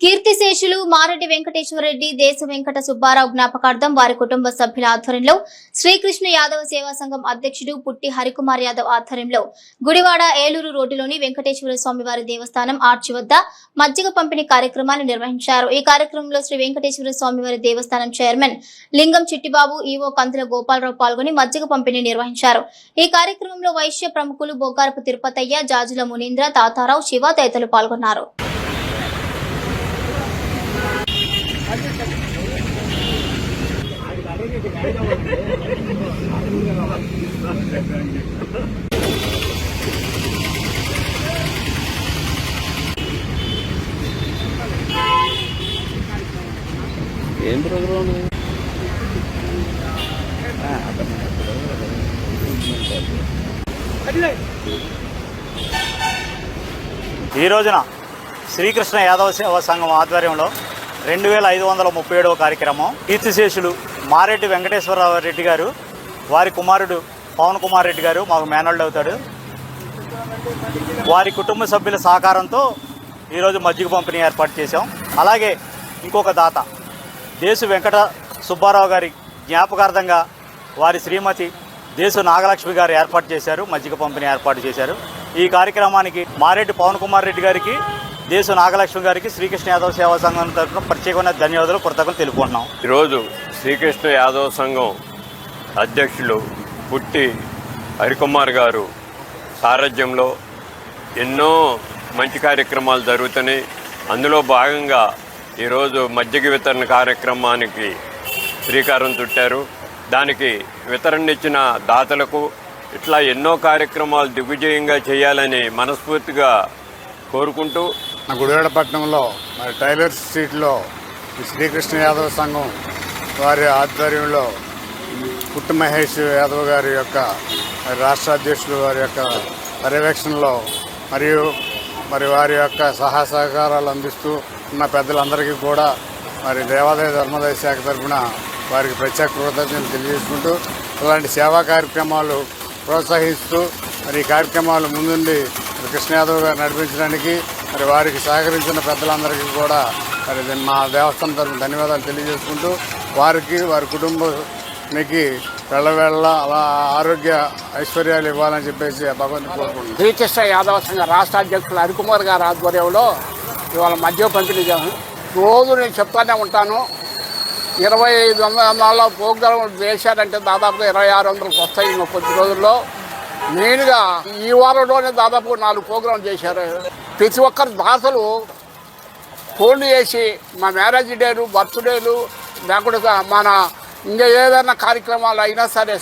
కీర్తిశేషులు మారెడ్డి వెంకటేశ్వరరెడ్డి దేశ వెంకట సుబ్బారావు జ్ఞాపకార్థం వారి కుటుంబ సభ్యుల ఆధ్వర్యంలో శ్రీకృష్ణ యాదవ సేవా సంఘం అధ్యక్షుడు పుట్టి హరికుమార్ యాదవ్ ఆధ్వర్యంలో గుడివాడ ఏలూరు రోడ్డులోని వెంకటేశ్వర స్వామివారి దేవస్థానం ఆర్చి వద్ద మజ్జిగ పంపిణీ కార్యక్రమాన్ని నిర్వహించారు. ఈ కార్యక్రమంలో శ్రీ వెంకటేశ్వర స్వామివారి దేవస్థానం చైర్మన్ లింగం చిట్టిబాబు, ఈవో కందుల గోపాలరావు పాల్గొని మజ్జిగ పంపిణీ నిర్వహించారు. ఈ కార్యక్రమంలో వైశ్య ప్రముఖులు బొగ్గారపు తిరుపతయ్య, జాజుల మునీంద్ర, తాతారావు, శివ తదితరులు పాల్గొన్నారు. ఏం ప్రోగ్రామ్ ఈ రోజున శ్రీకృష్ణ యాదవ సేవా సంఘం ఆధ్వర్యంలో 2537వ కార్యక్రమం కీర్తిశేషులు మారెడ్డి వెంకటేశ్వరరావు రెడ్డి గారు, వారి కుమారుడు పవన్ కుమార్ రెడ్డి గారు మాకు మేనల్డ్ అవుతాడు. వారి కుటుంబ సభ్యుల సహకారంతో ఈరోజు మజ్జిగ పంపిణీ ఏర్పాటు చేశాం. అలాగే ఇంకొక దాత దేశు వెంకట సుబ్బారావు గారి జ్ఞాపకార్థంగా వారి శ్రీమతి దేశు నాగలక్ష్మి గారు ఏర్పాటు చేశారు, మజ్జిగ పంపిణీ ఏర్పాటు చేశారు. ఈ కార్యక్రమానికి మారెడ్డి పవన్ కుమార్ రెడ్డి గారికి, దేశు నాగలక్ష్మి గారికి శ్రీకృష్ణ యాదవ్ సేవా సంఘం తరఫున ప్రత్యేకమైన ధన్యవాదాలు, కృతజ్ఞతలు తెలుపుకుంటున్నాం. ఈరోజు శ్రీకృష్ణ యాదవ్ సంఘం అధ్యక్షులు పుట్టి హరికుమార్ గారు సారథ్యంలో ఎన్నో మంచి కార్యక్రమాలు జరుగుతున్నాయి. అందులో భాగంగా ఈరోజు మజ్జిగ వితరణ కార్యక్రమానికి శ్రీకారం చుట్టారు. దానికి వితరణ ఇచ్చిన దాతలకు ఇట్లా ఎన్నో కార్యక్రమాలు దిగ్విజయంగా చేయాలని మనస్ఫూర్తిగా కోరుకుంటూ గుడివాడపట్నంలో మరి టైలర్ స్ట్రీట్లో శ్రీకృష్ణ యాదవ్ సంఘం వారి ఆధ్వర్యంలో పుట్టి మహేష్ యాదవ్ గారి యొక్క రాష్ట్ర అధ్యక్షులు వారి యొక్క పర్యవేక్షణలో మరి వారి యొక్క సహకారాలు అందిస్తూ ఉన్న పెద్దలందరికీ కూడా మరి దేవాదాయ ధర్మాదాయ శాఖ తరఫున వారికి ప్రత్యేక కృతజ్ఞతలు తెలియజేసుకుంటూ ఇలాంటి సేవా కార్యక్రమాలు ప్రోత్సహిస్తూ మరి ఈ కార్యక్రమాలు ముందుండి కృష్ణ యాదవ్ గారు నడిపించడానికి మరి వారికి సహకరించిన పెద్దలందరికీ కూడా మరి మా దేవస్థానం తరఫున ధన్యవాదాలు తెలియజేసుకుంటూ వారికి వారి కుటుంబానికి వెళ్ళవేళ్ళ అలా ఆరోగ్య ఐశ్వర్యాలు ఇవ్వాలని చెప్పేసి భగవంతుని కోరుకుంటున్నాను. శ్రీకృష్ణ యాదవ సంఘ రాష్ట్ర అధ్యక్షులు హరికుమార్ గారి ఆధ్వర్యంలో ఇవాళ మధ్య పంపిణీ చేస్తాను. రోజు నేను చెప్తానే ఉంటాను, 2500 ప్రోగ్రాం చేశారంటే దాదాపు 2600కి వస్తాయి ఇంకో కొద్ది రోజుల్లో. మెయిన్గా ఈ వారంలోనే దాదాపు 4 ప్రోగ్రాం చేశారు. ప్రతి ఒక్కరు దాతలు ఫోన్లు చేసి మా మ్యారేజ్ డేలు, బర్త్డేలు, లేకుండా మన ఇంకా ఏదైనా కార్యక్రమాలు అయినా సరే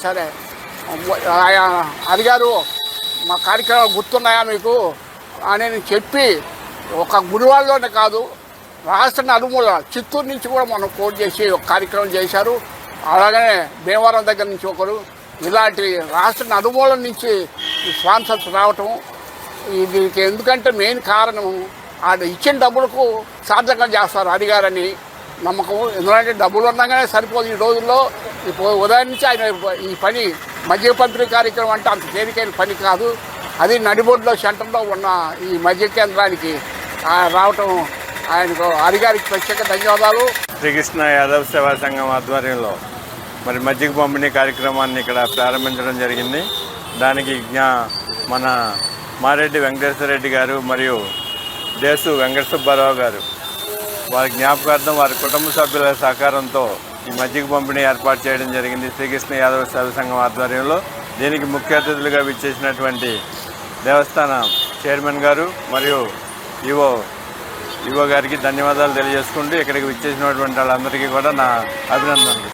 అడిగారు, మా కార్యక్రమాలు గుర్తున్నాయా మీకు అని చెప్పి ఒక గుడివాడలోనే కాదు రాష్ట్ర నలుమూల చిత్తూరు నుంచి కూడా మనం ఫోన్ చేసి ఒక కార్యక్రమం చేశారు. అలాగనే భీమవరం దగ్గర నుంచి ఒకరు, ఇలాంటి రాష్ట్ర నలుమూల నుంచి స్పాన్సర్స్ రావటం దీనికి ఎందుకంటే మెయిన్ కారణం ఆడ ఇచ్చిన డబ్బులకు సార్థకం చేస్తారు అడిగారని నమ్మకం. ఎందుకంటే డబ్బులు ఉండగానే సరిపోదు ఈ రోజుల్లో. ఉదయం నుంచి ఆయన ఈ పని మజ్జిగ పంపిణీ కార్యక్రమం అంటే అంత తేలికైన పని కాదు. అది నడిబొడ్లో సెంటర్లో ఉన్న ఈ మజ్జిగ కేంద్రానికి రావటం ఆయనకు అడిగారికి ప్రత్యేక ధన్యవాదాలు. శ్రీకృష్ణ యాదవ్ సేవా సంఘం ఆధ్వర్యంలో మరి మజ్జిగ పంపిణీ కార్యక్రమాన్ని ఇక్కడ ప్రారంభించడం జరిగింది. దానికి మన మారెడ్డి వెంకటేశ్వరరెడ్డి గారు మరియు దేశు వెంకట సుబ్బారావు గారు వారి జ్ఞాపకార్థం వారి కుటుంబ సభ్యుల సహకారంతో ఈ మజ్జిగ పంపిణీ ఏర్పాటు చేయడం జరిగింది శ్రీకృష్ణ యాదవ్ సేవా సంఘం ఆధ్వర్యంలో. దీనికి ముఖ్య అతిథులుగా విచ్చేసినటువంటి దేవస్థాన చైర్మన్ గారు మరియు ఈవో గారికి ధన్యవాదాలు తెలియజేసుకుంటూ ఇక్కడికి విచ్చేసినటువంటి వాళ్ళందరికీ కూడా నా అభినందనలు.